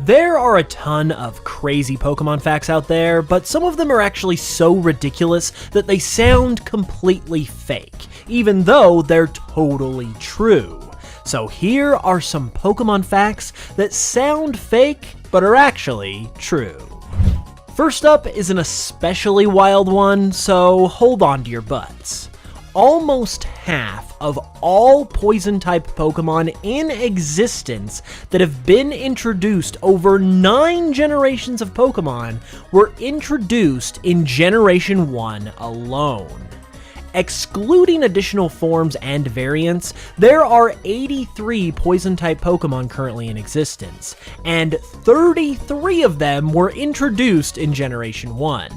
There are a ton of crazy Pokemon facts out there, but some of them are actually so ridiculous that they sound completely fake, even though they're totally true. So here are some Pokemon facts that sound fake, but are actually true. First up is an especially wild one, so hold on to your butts. Almost half of all poison-type Pokemon in existence that have been introduced over 9 generations of Pokemon were introduced in Generation 1 alone. Excluding additional forms and variants, there are 83 poison-type Pokemon currently in existence, and 33 of them were introduced in Generation 1.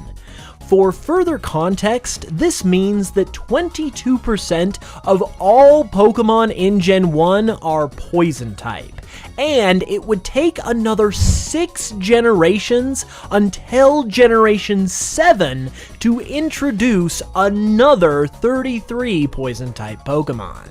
For further context, this means that 22% of all Pokemon in Gen 1 are poison type, and it would take another 6 generations until Generation 7 to introduce another 33 poison type Pokemon.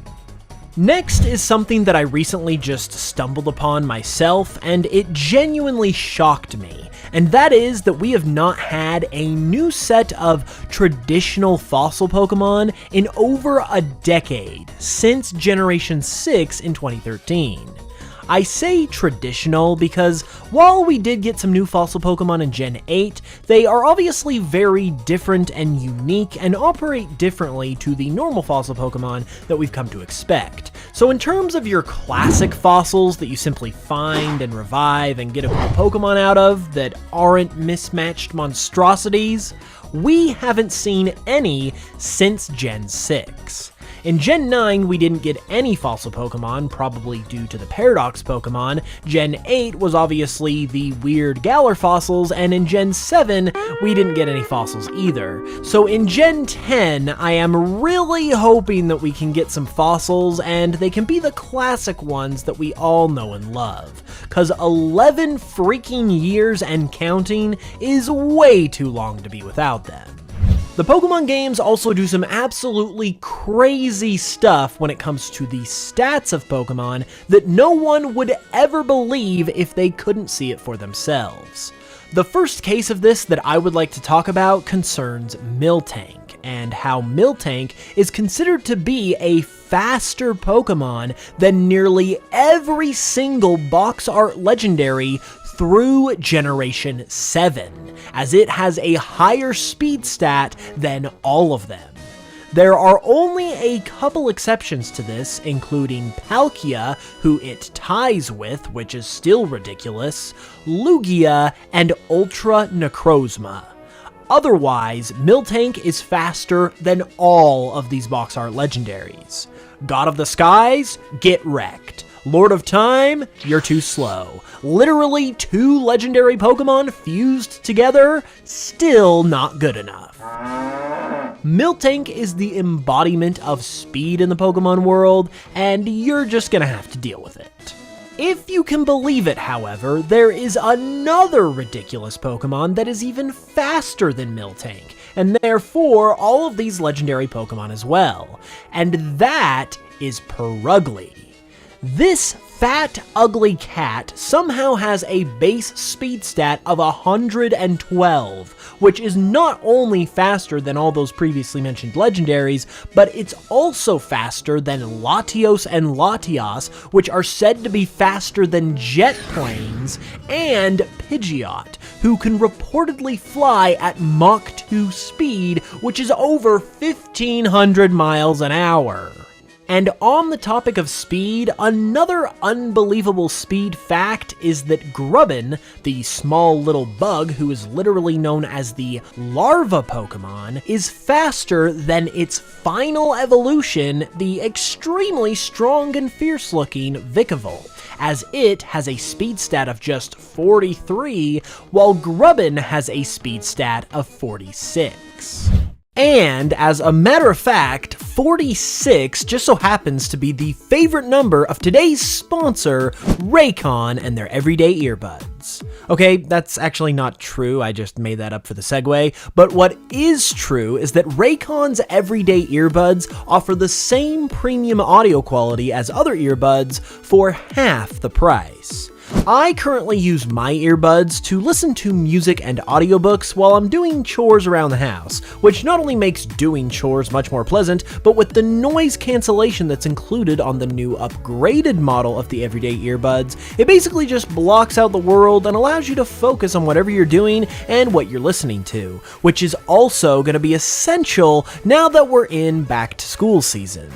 Next is something that I recently just stumbled upon myself, and it genuinely shocked me, and that is that we have not had a new set of traditional fossil Pokemon in over a decade, since Generation 6 in 2013. I say traditional because while we did get some new fossil Pokemon in Gen 8, they are obviously very different and unique and operate differently to the normal fossil Pokemon that we've come to expect. So in terms of your classic fossils that you simply find and revive and get a cool Pokemon out of that aren't mismatched monstrosities, we haven't seen any since Gen 6. In Gen 9, we didn't get any fossil Pokemon, probably due to the Paradox Pokemon. Gen 8 was obviously the weird Galar fossils, and in Gen 7, we didn't get any fossils either. So in Gen 10, I am really hoping that we can get some fossils, and they can be the classic ones that we all know and love. Cause 11 freaking years and counting is way too long to be without them. The Pokemon games also do some absolutely crazy stuff when it comes to the stats of Pokemon that no one would ever believe if they couldn't see it for themselves. The first case of this that I would like to talk about concerns Miltank, and how Miltank is considered to be a faster Pokemon than nearly every single box art legendary through Generation 7, as it has a higher speed stat than all of them. There are only a couple exceptions to this, including Palkia, who it ties with, which is still ridiculous, Lugia, and Ultra Necrozma. Otherwise, Miltank is faster than all of these box art legendaries. God of the Skies, get wrecked. Lord of Time, you're too slow. Literally 2 legendary Pokemon fused together, still not good enough. Miltank is the embodiment of speed in the Pokemon world, and you're just gonna have to deal with it. If you can believe it, however, there is another ridiculous Pokemon that is even faster than Miltank, and therefore all of these legendary Pokemon as well, and that is Perugly. This fat, ugly cat somehow has a base speed stat of 112, which is not only faster than all those previously mentioned legendaries, but it's also faster than Latios and Latias, which are said to be faster than jet planes, and Pidgeot, who can reportedly fly at Mach 2 speed, which is over 1,500 miles an hour. And on the topic of speed, another unbelievable speed fact is that Grubbin, the small little bug who is literally known as the larva Pokemon, is faster than its final evolution, the extremely strong and fierce-looking Vikavolt, as it has a speed stat of just 43, while Grubbin has a speed stat of 46. And, as a matter of fact, 46 just so happens to be the favorite number of today's sponsor, Raycon, and their everyday earbuds. Okay, that's actually not true, I just made that up for the segue, but what is true is that Raycon's everyday earbuds offer the same premium audio quality as other earbuds for half the price. I currently use my earbuds to listen to music and audiobooks while I'm doing chores around the house, which not only makes doing chores much more pleasant, but with the noise cancellation that's included on the new upgraded model of the everyday earbuds, it basically just blocks out the world and allows you to focus on whatever you're doing and what you're listening to, which is also going to be essential now that we're in back to school season.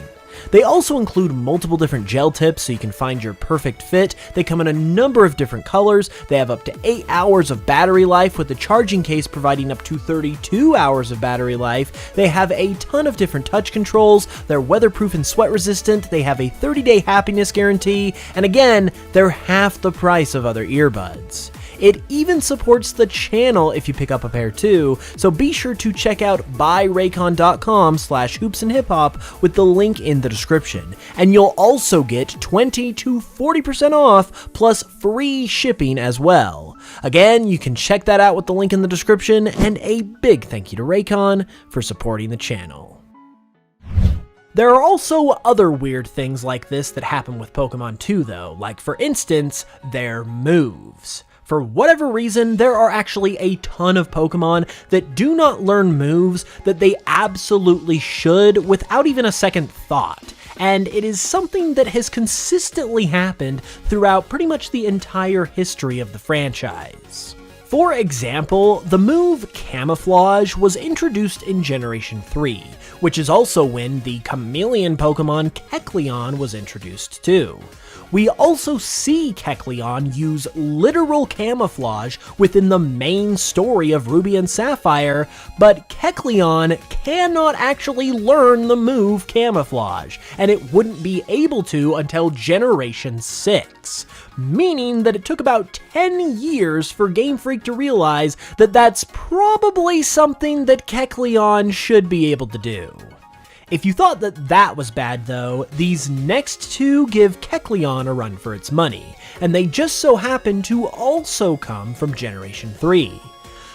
They also include multiple different gel tips so you can find your perfect fit. They come in a number of different colors. They have up to 8 hours of battery life, with the charging case providing up to 32 hours of battery life. They have a ton of different touch controls. They're weatherproof and sweat resistant. They have a 30-day happiness guarantee. And again, they're half the price of other earbuds. It even supports the channel if you pick up a pair too, so be sure to check out buyraycon.com/hoopsandhiphop with the link in the description. And you'll also get 20 to 40% off plus free shipping as well. Again, you can check that out with the link in the description, and a big thank you to Raycon for supporting the channel. There are also other weird things like this that happen with Pokemon too though, like for instance, their moves. For whatever reason, there are actually a ton of Pokemon that do not learn moves that they absolutely should without even a second thought. And it is something that has consistently happened throughout pretty much the entire history of the franchise. For example, the move Camouflage was introduced in Generation 3, which is also when the chameleon Pokemon Kecleon was introduced too. We also see Kecleon use literal camouflage within the main story of Ruby and Sapphire, but Kecleon cannot actually learn the move Camouflage, and it wouldn't be able to until Generation 6, meaning that it took about 10 years for Game Freak to realize that that's probably something that Kecleon should be able to do. If you thought that that was bad though, these next two give Kecleon a run for its money, and they just so happen to also come from Generation 3.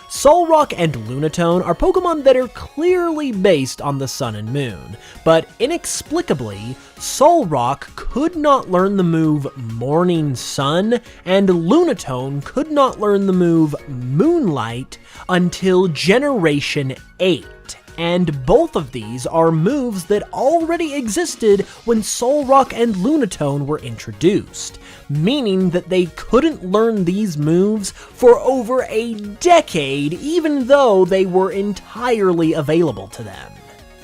Solrock and Lunatone are Pokemon that are clearly based on the Sun and Moon, but inexplicably, Solrock could not learn the move Morning Sun, and Lunatone could not learn the move Moonlight until Generation 8. And both of these are moves that already existed when Solrock and Lunatone were introduced, meaning that they couldn't learn these moves for over a decade even though they were entirely available to them.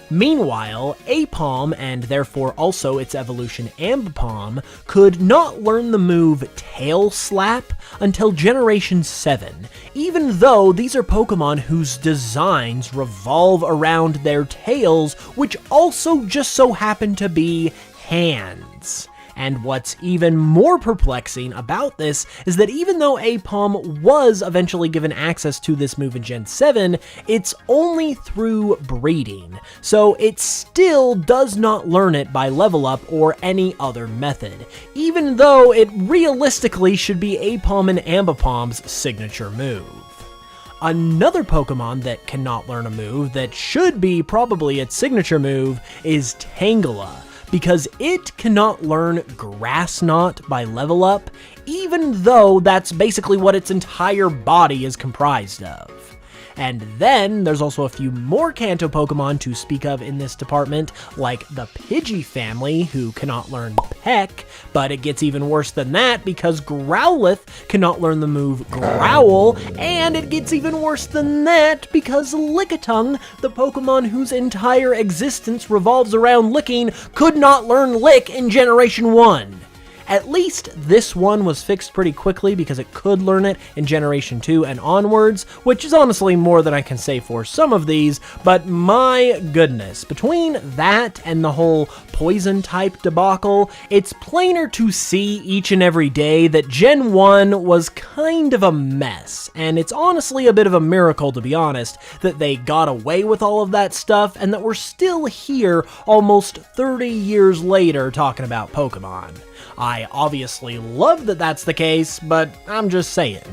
Meanwhile, Aipom, and therefore also its evolution Ambipom, could not learn the move Tail Slap until Generation 7, even though these are Pokemon whose designs revolve around their tails, which also just so happen to be hands. And what's even more perplexing about this is that even though Aipom was eventually given access to this move in Gen 7, it's only through breeding, so it still does not learn it by level up or any other method, even though it realistically should be Aipom and Ambipom's signature move. Another Pokemon that cannot learn a move that should be probably its signature move is Tangela, because it cannot learn Grass Knot by level up, even though that's basically what its entire body is comprised of. And then there's also a few more Kanto Pokemon to speak of in this department, like the Pidgey family, who cannot learn Peck, but it gets even worse than that because Growlithe cannot learn the move Growl, and it gets even worse than that because Lickitung, the Pokemon whose entire existence revolves around licking, could not learn Lick in Generation 1. At least this one was fixed pretty quickly because it could learn it in Generation 2 and onwards, which is honestly more than I can say for some of these, but my goodness, between that and the whole poison type debacle, it's plainer to see each and every day that Gen 1 was kind of a mess, and it's honestly a bit of a miracle, to be honest, that they got away with all of that stuff and that we're still here almost 30 years later talking about Pokemon. I obviously love that that's the case, but I'm just saying.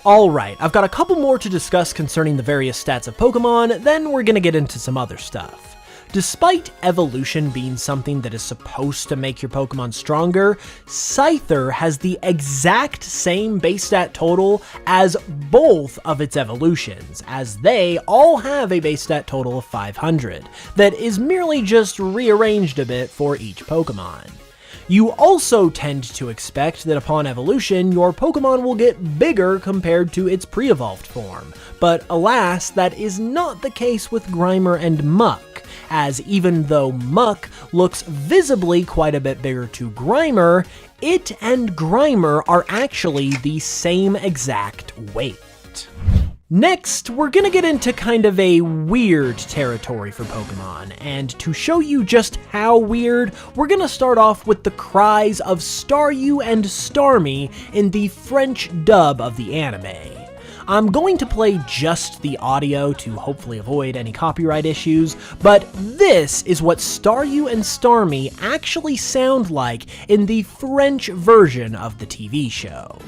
Alright, I've got a couple more to discuss concerning the various stats of Pokemon, then we're gonna get into some other stuff. Despite evolution being something that is supposed to make your Pokemon stronger, Scyther has the exact same base stat total as both of its evolutions, as they all have a base stat total of 500, that is merely just rearranged a bit for each Pokemon. You also tend to expect that upon evolution, your Pokemon will get bigger compared to its pre-evolved form, but alas, that is not the case with Grimer and Muck, as even though Muck looks visibly quite a bit bigger to Grimer, it and Grimer are actually the same exact weight. Next, we're gonna get into kind of a weird territory for Pokemon, and to show you just how weird, we're gonna start off with the cries of Staryu and Starmie in the French dub of the anime. I'm going to play just the audio to hopefully avoid any copyright issues, but this is what Staryu and Starmie actually sound like in the French version of the TV show.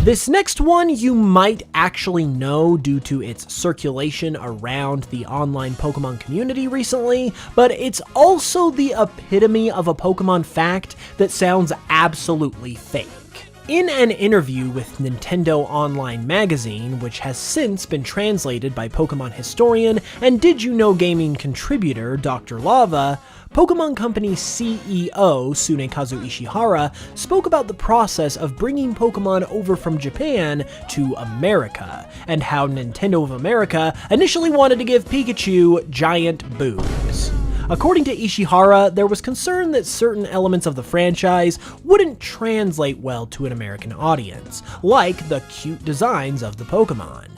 This next one you might actually know due to its circulation around the online Pokemon community recently, but it's also the epitome of a Pokemon fact that sounds absolutely fake. In an interview with Nintendo Online Magazine, which has since been translated by Pokemon historian and Did You Know Gaming contributor Dr. Lava, Pokemon Company CEO Tsunekazu Ishihara spoke about the process of bringing Pokemon over from Japan to America, and how Nintendo of America initially wanted to give Pikachu giant boobs. According to Ishihara, there was concern that certain elements of the franchise wouldn't translate well to an American audience, like the cute designs of the Pokemon.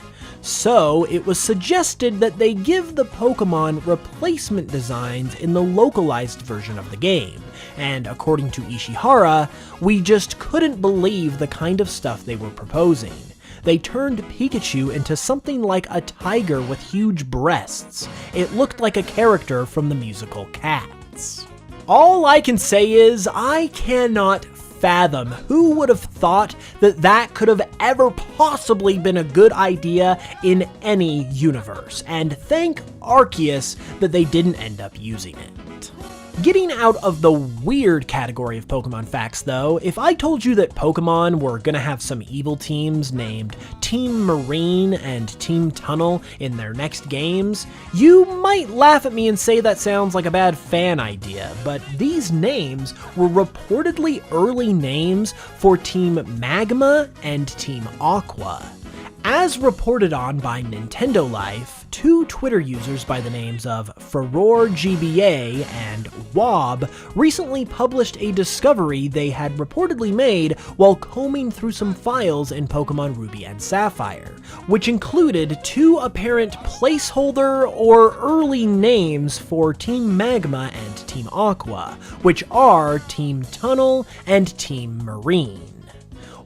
So it was suggested that they give the Pokemon replacement designs in the localized version of the game, and according to Ishihara, we just couldn't believe the kind of stuff they were proposing. They turned Pikachu into something like a tiger with huge breasts. It looked like a character from the musical Cats. All I can say is, I cannot fathom who would have thought that that could have ever possibly been a good idea in any universe, and thank Arceus that they didn't end up using it. Getting out of the weird category of Pokemon facts though, if I told you that Pokemon were gonna have some evil teams named Team Marine and Team Tunnel in their next games, you might laugh at me and say that sounds like a bad fan idea, but these names were reportedly early names for Team Magma and Team Aqua. As reported on by Nintendo Life, two Twitter users by the names of FurorGBA and Wob recently published a discovery they had reportedly made while combing through some files in Pokemon Ruby and Sapphire, which included two apparent placeholder or early names for Team Magma and Team Aqua, which are Team Tunnel and Team Marine.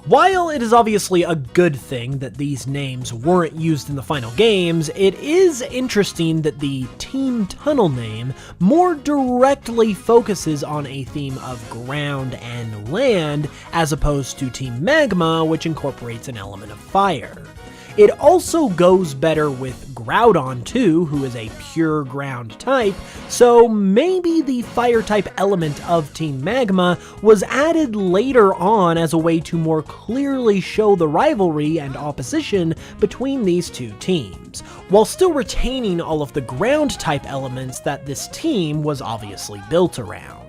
While it is obviously a good thing that these names weren't used in the final games, it is interesting that the Team Tunnel name more directly focuses on a theme of ground and land, as opposed to Team Magma, which incorporates an element of fire. It also goes better with Groudon too, who is a pure ground type, so maybe the fire type element of Team Magma was added later on as a way to more clearly show the rivalry and opposition between these two teams, while still retaining all of the ground type elements that this team was obviously built around.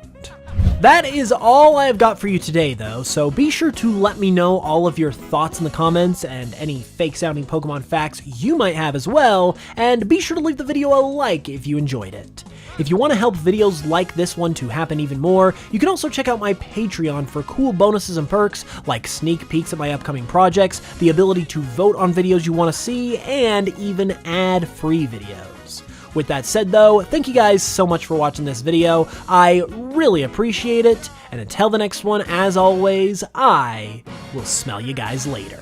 That is all I have got for you today though, so be sure to let me know all of your thoughts in the comments and any fake sounding Pokemon facts you might have as well, and be sure to leave the video a like if you enjoyed it. If you want to help videos like this one to happen even more, you can also check out my Patreon for cool bonuses and perks like sneak peeks at my upcoming projects, the ability to vote on videos you want to see, and even ad-free videos. With that said though, thank you guys so much for watching this video, I really appreciate it, and until the next one, as always, I will smell you guys later.